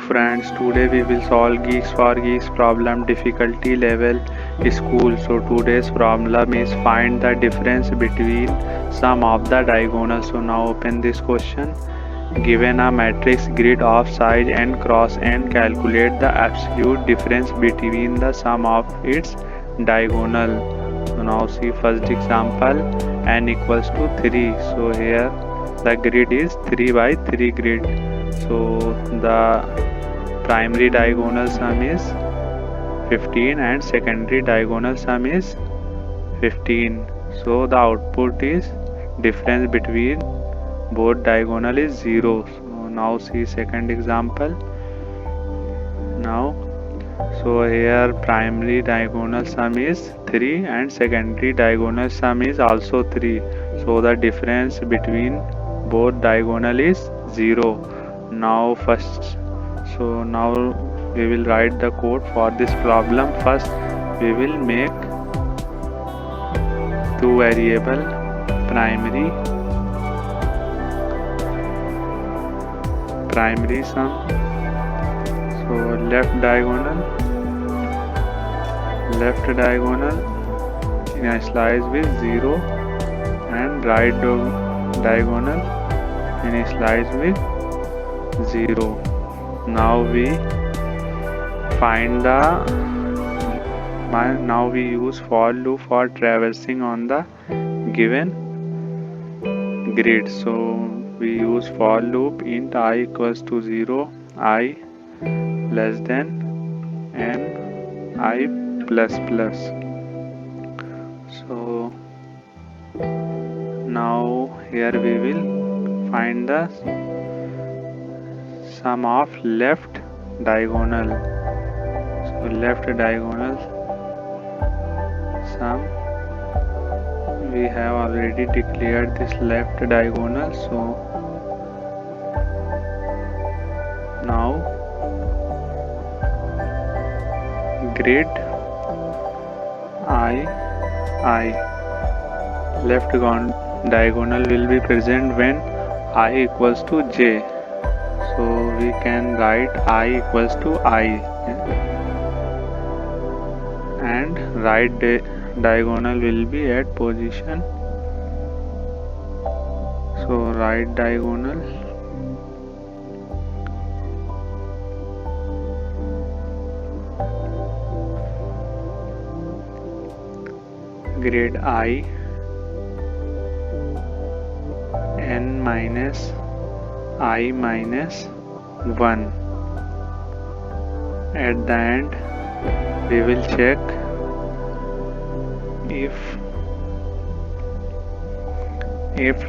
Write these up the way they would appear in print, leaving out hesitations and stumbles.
friends, today we will solve Geeks for Geeks problem difficulty level school. So today's problem is find the difference between sum of the diagonals. So now open this question. Given a matrix grid of size n cross n, calculate the absolute difference between the sum of its diagonal. So now see first example, n equals to 3. So here the grid is 3 by 3 grid. So the primary diagonal sum is 15 and secondary diagonal sum is 15. So the output is difference between both diagonal is 0. So now see second example. Now so here primary diagonal sum is 3 and secondary diagonal sum is also 3. So the difference between both diagonal is 0. Now now we will write the code for this problem. First we will make two variable primary sum. So left diagonal in a slice with 0 and right diagonal in a slice with 0. Now we find now we use for loop for traversing on the given grid. So we use for loop int I equals to 0, I less than n, I plus plus. So now here we will find the sum of left diagonal. So left diagonal sum, we have already declared this left diagonal. So now grid I left diagonal will be present when I equals to j. So we can write I equals to I and right diagonal will be at position. So right diagonal grid I n minus I minus 1. At the end we will check if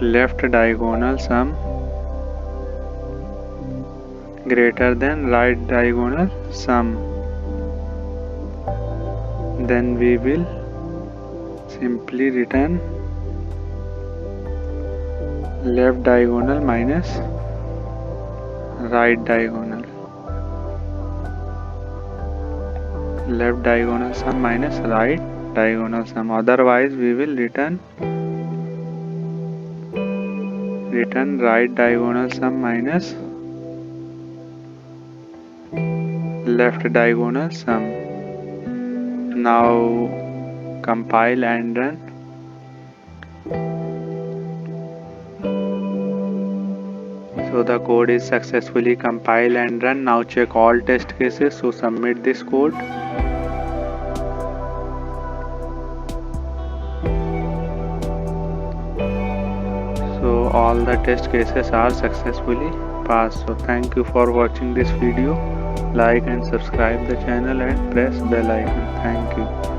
left diagonal sum greater than right diagonal sum, then we will simply return left diagonal minus right diagonal, left diagonal sum minus right diagonal sum. Otherwise we will return right diagonal sum minus left diagonal sum. Now compile and run. So the code is successfully compiled and run. Now check all test cases. So submit this code. So all the test cases are successfully passed. So thank you for watching this video. Like and subscribe the channel and press bell icon. Thank you.